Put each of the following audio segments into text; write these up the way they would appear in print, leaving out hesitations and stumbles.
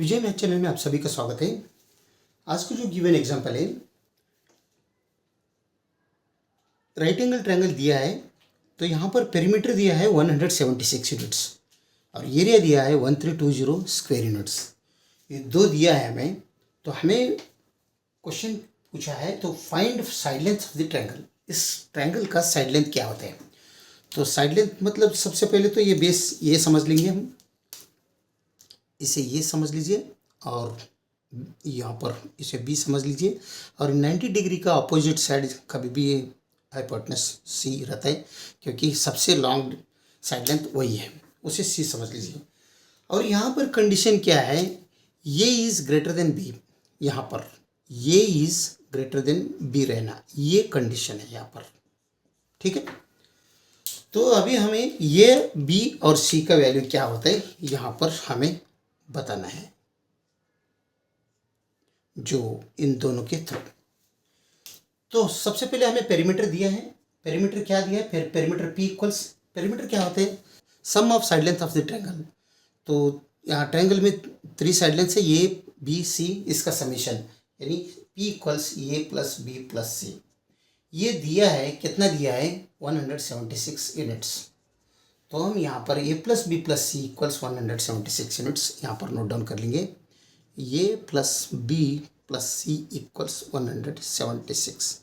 विजय math channel में आप सभी का स्वागत है। आज का जो गिवन एग्जांपल है, राइट एंगल ट्रायंगल दिया है तो यहाँ पर पेरीमीटर दिया है 176 यूनिट्स और एरिया दिया है 1320 स्क्वायर यूनिट्स। ये दो दिया है हमें, तो हमें क्वेश्चन पूछा है तो find side length of the triangle. इस ट्रायंगल का साइड लेंथ क्या होता है? तो साइड लेंथ मतलब सबसे पहले तो ये बेस ये समझ लेंगे हम, इसे ये समझ लीजिए और यहाँ पर इसे बी समझ लीजिए और 90 डिग्री का अपोजिट साइड कभी भी हाइपोटेनस सी रहता है क्योंकि सबसे लॉन्ग साइड लेंथ वही है, उसे सी समझ लीजिए। और यहाँ पर कंडीशन क्या है, ये इज़ ग्रेटर देन बी, यहाँ पर ये इज़ ग्रेटर देन बी रहना, ये कंडीशन है यहाँ पर, ठीक है। तो अभी हमें ये बी और सी का वैल्यू क्या होता है यहाँ पर हमें बताना है, जो इन दोनों के थ्रू। तो सबसे पहले हमें पेरीमीटर दिया है, पेरीमीटर क्या दिया है, फिर पेरीमीटर पी इक्वल्स, पेरीमीटर क्या होते हैं, sum of side length of the triangle. तो यहाँ ट्रायंगल में 3 साइड लेंथ है, ए बी सी, इसका समीशन यानी P equals a plus B plus सी। ये दिया है, कितना दिया है 176 यूनिट्स। तो हम यहाँ पर a plus B plus C equals 176 units यहाँ पर नोट डाउन कर लेंगे। ए प्लस बी प्लस सी इक्वल्स 176,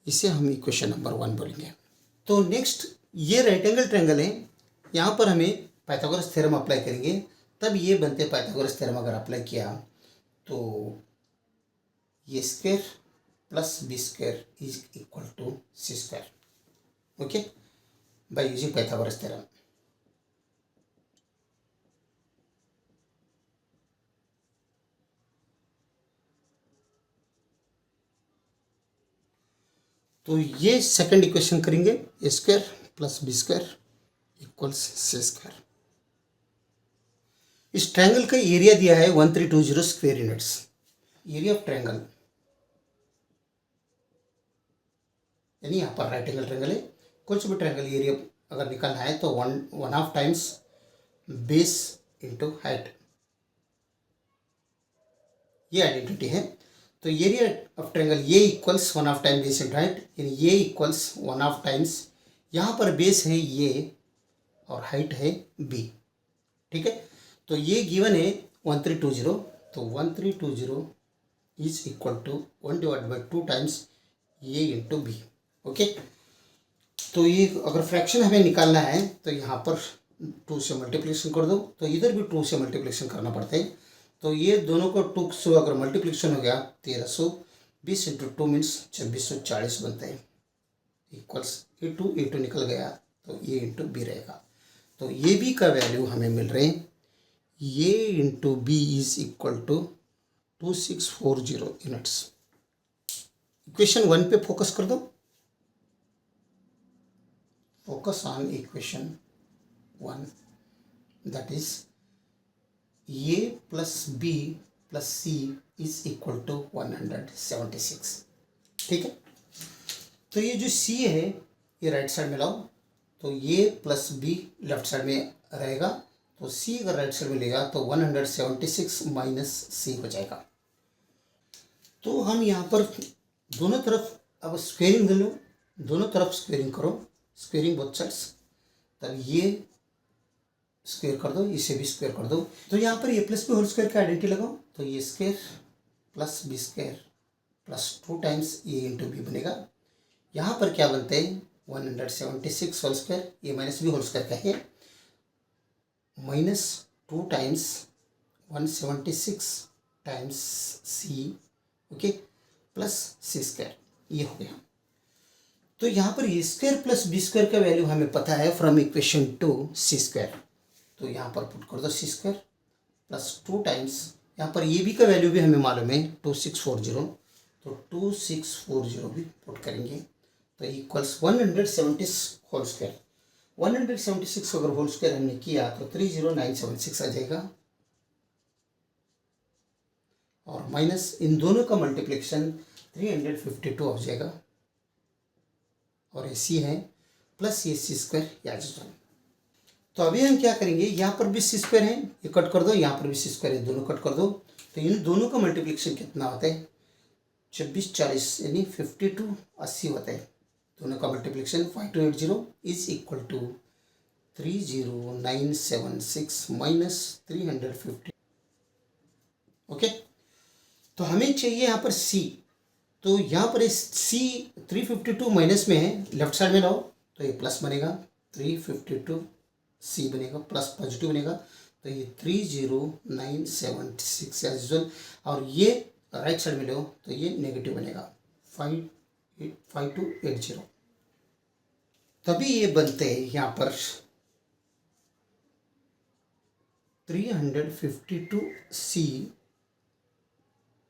इसे हम इक्वेशन नंबर 1 बोलेंगे। तो नेक्स्ट ये राइट एंगल ट्रायंगल है, यहाँ पर हमें पाइथागोरस थ्योरम अप्लाई करेंगे, तब ये बनते पाइथागोरस थ्योरम अगर अप्लाई किया तो ये square plus B square is equal to C square, okay, by using Pythagoras theorem. तो ये सेकंड इक्वेशन करेंगे, A square plus B square equals C square. इस ट्रायंगल का एरिया दिया है 1320 square units. Area of triangle यानी यहाँ पर राइट एंगल ट्रायंगल है, कुछ भी ट्रायंगल एरिया अगर निकालना है तो 1/2 टाइम्स बेस इंटू हाइट, ये आइडेंटिटी है। तो एरिया ऑफ ट्रायंगल ये equals 1/2 time base into height, यानी ये इक्वल्स 1/2 टाइम्स, यहाँ पर बेस है ये और हाइट है बी, ठीक है। तो ये गिवन है 1320, तो 1320 is equal to 1/2 times a into b, okay. तो ये अगर फ्रैक्शन हमें निकालना है तो यहाँ पर 2 से मल्टीप्लिकेशन कर दो, तो इधर भी 2 से मल्टीप्लिकेशन करना पड़ता है। तो ये दोनों को 2 से अगर मल्टीप्लिकेशन हो गया 1320 इंटू 2 मीन्स 2640 बनता है, इक्वल्स ए टू निकल गया तो ए इंटू बी रहेगा। तो ये बी का वैल्यू हमें मिल रहे हैं, A into B is equal to 2640 units. Equation 1 पे फोकस कर दो, focus on equation 1, that is a plus b plus c is equal to 176, ठीक है। तो ये जो c है ये राइट साइड में लाओ, तो a plus b left side में रहेगा, तो c अगर राइट साइड में लेगा तो 176 माइनस c हो जाएगा। तो हम यहाँ पर दोनों तरफ अब स्क्वेयरिंग कर लो, दोनों तरफ स्क्वेयरिंग करो, स्क्वेयरिंग बोथ साइड्स, तब ये स्क्वेयर कर दो, इसे भी स्क्वेयर कर दो। तो यहाँ पर a plus b whole square का आइडेंटिटी लगाओ, तो ये square plus B square plus 2 times a into b बनेगा। यहाँ पर क्या बनते हैं 176 whole square, a minus b whole square का है, minus 2 times 176 times c, okay, plus c square, ये हो गया। तो यहाँ पर a square plus B square का वैल्यू हमें पता है फ्रॉम इक्वेशन 2 सी स्क्वायर, तो यहाँ पर पुट कर दो सी स्क्वायर प्लस 2 टाइम्स, यहाँ पर ए बी का वैल्यू भी हमें मालूम है 2640, तो 2640 भी पुट करेंगे, तो इक्वल्स 176 होल स्क्वायर। 176 अगर होल स्क्वायर हमने किया तो 30976 आ जाएगा, और माइनस इन दोनों का मल्टीप्लिकेशन 352 हो जाएगा, और ए सी है प्लस ए सी स्क्वायर या तो अभी हम क्या करेंगे, यहाँ पर भी सी स्क्वायर है, ये कट कर दो, यहाँ पर भी सी स्क्वायर है, दोनों कट कर दो। तो इन दोनों का मल्टीप्लिकेशन कितना होता है, 26 40 यानी 52 80 होता है। दोनों का multiplication 5280 is equal to 30976 minus 350। Okay, तो हमें चाहिए यहाँ पर सी। तो यहाँ पर सी 352 माइनस में है, लेफ्ट साइड में लाओ तो ये प्लस बनेगा, 352 सी बनेगा प्लस पॉजिटिव बनेगा, तो ये 30976 एज यूजुअल। और ये राइट साइड में लो तो ये नेगेटिव बनेगा, 5280। तभी ये बनते हैं यहाँ पर 352 सी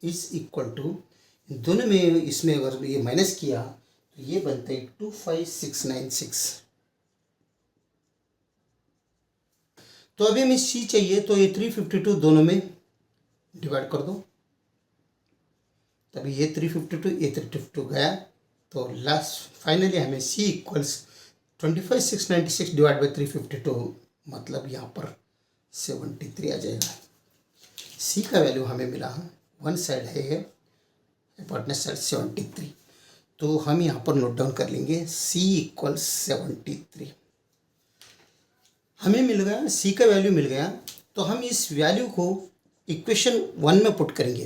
इज इक्वल टू, दोनों में इसमें अगर ये माइनस किया तो ये बनते हैं 25696। तो अभी हमें सी चाहिए, तो ये 352 दोनों में डिवाइड कर दो, तभी ये 352 ये 352 गया, तो लास्ट फाइनली हमें सी इक्वल्स 25696 डिवाइड बाई 352, मतलब यहाँ पर 73 आ जाएगा। सी का वैल्यू हमें मिला, वन साइड है पार्टनर साइड 73, तो हम यहाँ पर नोट डाउन कर लेंगे सी इक्वल्स 73। हमें मिल गया, सी का वैल्यू मिल गया, तो हम इस वैल्यू को इक्वेशन 1 में पुट करेंगे।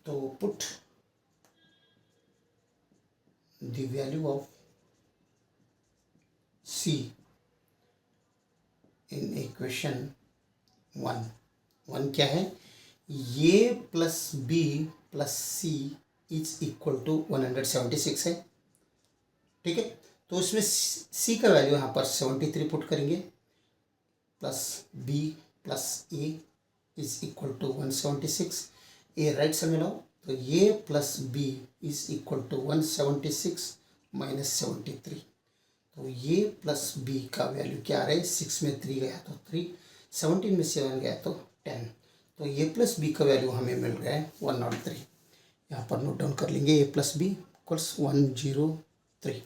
तो put the value of C in equation 1 क्या है, ये plus B plus C is equal to 176 है। ठीक है, तो उसमें सी का वैल्यू यहाँ पर 73 पुट करेंगे, plus B plus A is equal to 176। A right side में लाओ तो ये plus B is equal to 176 minus 73। तो ये प्लस बी का वैल्यू क्या आ रहा है, 6 में 3 गया तो 3, 17 में 7 गया तो 10। तो ये प्लस बी का वैल्यू हमें मिल रहा है 103। यहाँ पर नोट डाउन कर लेंगे, ए प्लस बी इक्वल्स 103।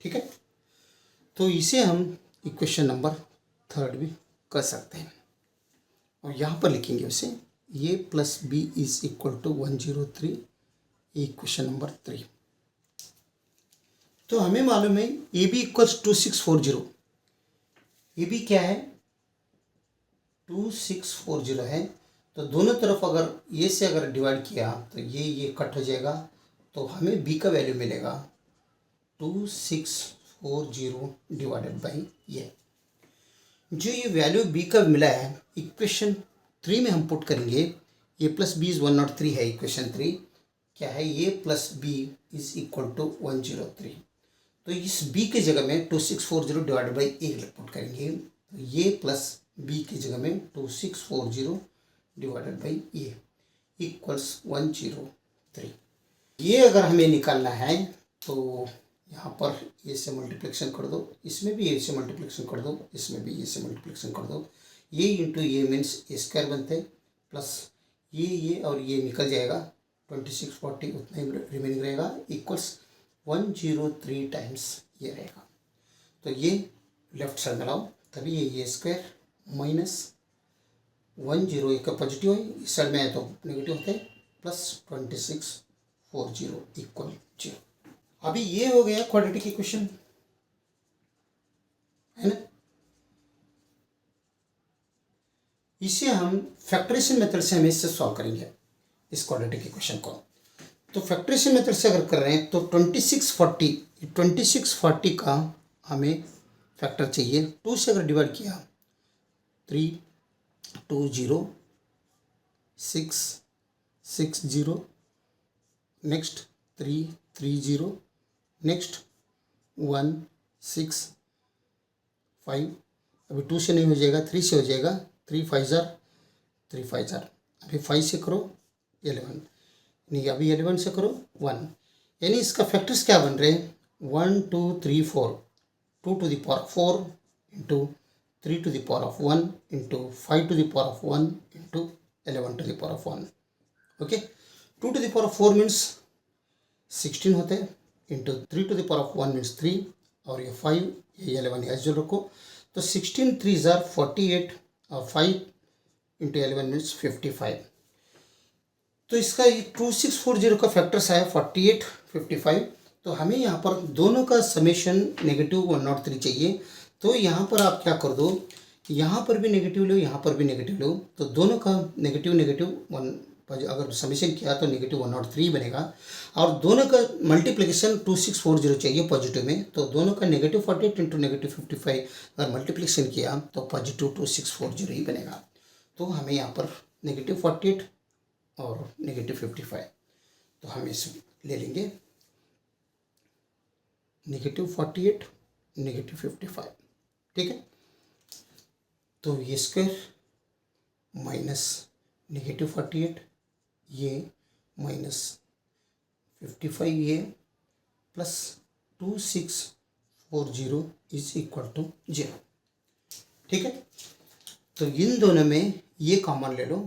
ठीक है, तो इसे हम इक्वेशन नंबर 3 भी कर सकते हैं, और यहाँ पर लिखेंगे उसे a plus B is equal to 103, equation number 3। तो हमें मालूम है a b equals 2640। A b क्या है, 2640 है। तो दोनों तरफ अगर ये से अगर डिवाइड किया तो ये कट हो जाएगा, तो हमें बी का वैल्यू मिलेगा 2640 डिवाइडेड बाई ये। जो ये वैल्यू बी का मिला है इक्वेशन 3 में हम पुट करेंगे, ए प्लस बी इज 103 है इक्वेशन 3, क्या है, a plus B is equal to 103। तो इस बी के जगह में 2640 डिवाइडेड बाई ए पुट करेंगे, तो ये प्लस बी की जगह में 2640 डिवाइडेड बाई ए इक्वल्स 103। ये अगर हमें निकालना है तो यहाँ पर ए से मल्टीप्लिकेशन कर दो, इसमें भी ए से मल्टीप्लिकेशन कर दो, इसमें भी ए से मल्टीप्लिकेशन कर दो। ये इंटू ए मीन्स ए स्क्वायर बनते हैं, प्लस ये और ये निकल जाएगा, 2640 उतना ही रिमेनिंग रहेगा, इक्वल्स 103 टाइम्स ये रहेगा। तो ये लेफ्ट साइड में लाओ, तभी ये स्क्वायर माइनस 10 एक का पॉजिटिव है, इस साइड में है तो नेगेटिव होता है, प्लस 2640 इक्वल 0। अभी ये हो गया क्वाड्रेटिक इक्वेशन, है ना। इसे हम फैक्टराइजेशन मेथड से हम इससे सॉल्व करेंगे इस क्वाड्रेटिक इक्वेशन को। तो फैक्टराइजेशन मेथड से अगर कर रहे हैं तो 2640 का हमें फैक्टर चाहिए, 2 से अगर डिवाइड किया 320 नेक्स्ट 330 नेक्स्ट 165, अभी 2 से नहीं हो जाएगा, 3 से हो जाएगा, 3 5 जार, अभी 5 से करो 11, नहीं अभी 11 से करो 1, यानी इसका फैक्टर्स क्या बन रहे हैं, 1 2 3 4, 2 to the power 4 into 3 to the power of 1 into 5 to the power of 1 into 11 to the power of 1। Okay, 2 to the power of 4 means 16 होते हैं, into 3 to the power of 1 means 3, और ये 5 ये 11 as जो रखो, तो 16 3 ज़ार 48 और 5 into 11 means 55। तो इसका 2640 का फैक्टर्स आया 48 55। तो हमें यहाँ पर दोनों का समेशन -103 चाहिए। तो यहाँ पर आप क्या कर दो, यहाँ पर भी नेगेटिव लो, यहाँ पर भी नेगेटिव लो, तो दोनों का नेगेटिव नेगेटिव वन, अगर समेशन किया तो -103 बनेगा। और दोनों का मल्टीप्लिकेशन 2640 चाहिए पॉजिटिव में, तो दोनों का -48 इंटू -55 अगर मल्टीप्लिकेशन किया तो पॉजिटिव 2640 ही बनेगा। तो हमें यहाँ पर -48 और -55, तो हम इसे ले लेंगे -48 -55, ठीक है। तो ये स्क्वायर माइनस -48 ये माइनस 55 ये प्लस 2640 इज इक्वल टू 0, ठीक है। तो इन दोनों में ये कॉमन ले लो,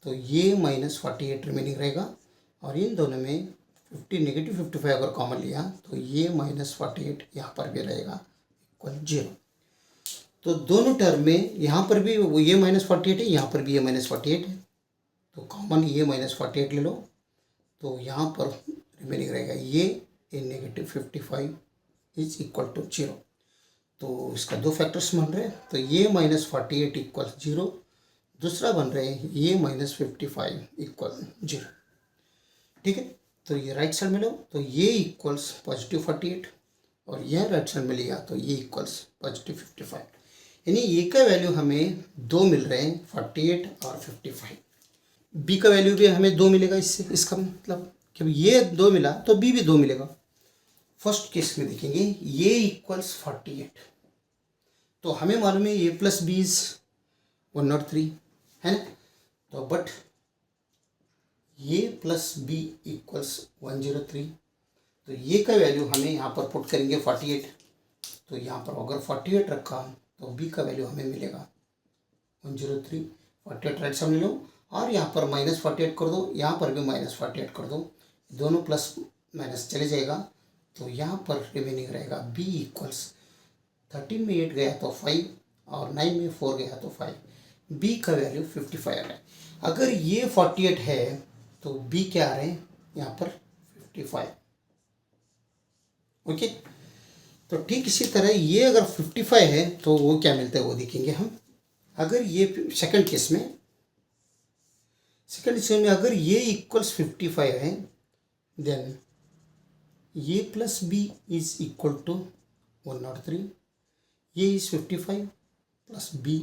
तो ये -48 रिमेनिंग रहेगा, और इन दोनों में -55 अगर कॉमन लिया तो ये -48 यहाँ पर भी रहेगा इक्वल 0। तो दोनों टर्म में यहाँ पर भी ये -48 है, यहाँ पर भी ये -48 है, तो कॉमन ये -48 ले लो, तो यहाँ पर रिमेनिंग रहेगा ये -55 इज इक्वल टू 0। तो इसका दो फैक्टर्स बन रहे हैं, तो ये -48 इक्वल 0, दूसरा बन रहे हैं ये -55 इक्वल 0, ठीक है। तो ये राइट साइड में लो, तो ये इक्वल्स +48 और यह राइट साइड में लिया तो ये इक्वल्स +55, यानी ए का वैल्यू हमें 2 मिल रहे हैं 48 और 55। बी का वैल्यू भी हमें 2 मिलेगा, इससे इसका मतलब कि ये 2 मिला तो बी भी 2 मिलेगा। फर्स्ट केस में देखेंगे ये इक्वल्स 48, तो हमें मालूम है ए प्लस बी इज 103 है ना, तो बट ये प्लस बी इक्वल्स 103, तो ये का वैल्यू हमें यहाँ पर पुट करेंगे 48, तो यहाँ पर अगर 48 रखा तो बी का वैल्यू हमें मिलेगा 103। 48 राइट सामने लो और यहाँ पर -48 कर दो, यहाँ पर भी -48 कर दो, दोनों प्लस माइनस चले जाएगा, तो यहाँ पर रिमेनिंग रहेगा बी इक्वल्स 13 में 8 गया तो 5 और 9 में 4 गया तो 5, बी का वैल्यू 55 आ रहा है। अगर ये 48 है तो बी क्या आ रहे हैं यहाँ पर 55, ओके। तो ठीक इसी तरह ये अगर 55 है तो वो क्या मिलता है वो देखेंगे हम। अगर ये सेकंड केस में अगर ये इक्वल्स 55 है देन ये plus B is equal to 103, ये इज 55 प्लस बी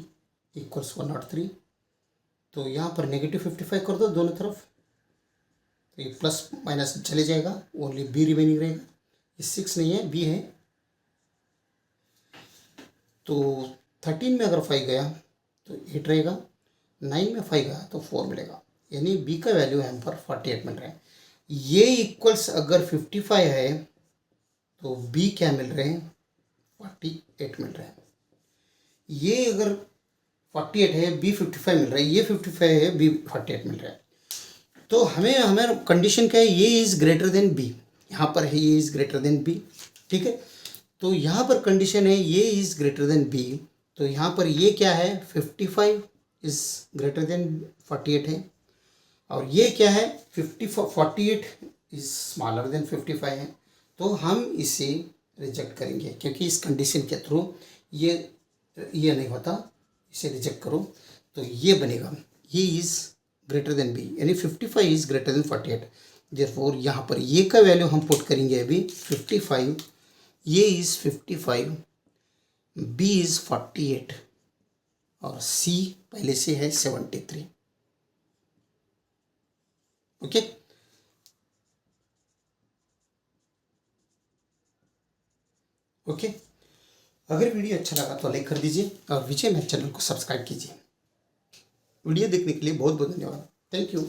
इक्वल्स 103, तो यहाँ पर -55 कर दो दोनों तरफ, तो ये प्लस माइनस चले जाएगा, ओनली बी रिमेनिंग रहेगा। ये 6 नहीं है, बी है, तो 13 में अगर 5 गया तो 8 रहेगा, 9 में 5 गया तो 4 मिलेगा, यानी बी का वैल्यू यहाँ पर 48 मिल रहा है। ये इक्वल्स अगर 55 है तो बी क्या मिल रहे हैं 48 मिल रहे हैं। ये अगर 48 है बी 55 मिल रहा है, ये 55 है बी 48 मिल रहा है। तो हमें कंडीशन क्या है, ये इज़ ग्रेटर देन बी, यहाँ पर है ये इज़ ग्रेटर देन बी, ठीक है। तो यहाँ पर कंडीशन है ये इज़ ग्रेटर देन बी, तो यहाँ पर ये क्या है 55 इज़ ग्रेटर देन 48 है, और ये क्या है 48 इज़ स्मॉलर देन 55 है। तो हम इसे रिजेक्ट करेंगे क्योंकि इस कंडीशन के थ्रू ये नहीं होता, इसे रिजेक्ट करो तो ये बनेगा ये इज़ ग्रेटर देन बी, यानी 55 इज़ ग्रेटर देन 48। देयरफॉर यहाँ पर ये का वैल्यू हम पुट करेंगे अभी 55, ये इज़ 55, बी इज़ 48 और सी पहले से है 73, ओके। ओके, अगर वीडियो अच्छा लगा तो लाइक कर दीजिए और विजय मैथ चैनल को सब्सक्राइब कीजिए। वीडियो देखने के लिए बहुत बहुत धन्यवाद, थैंक यू।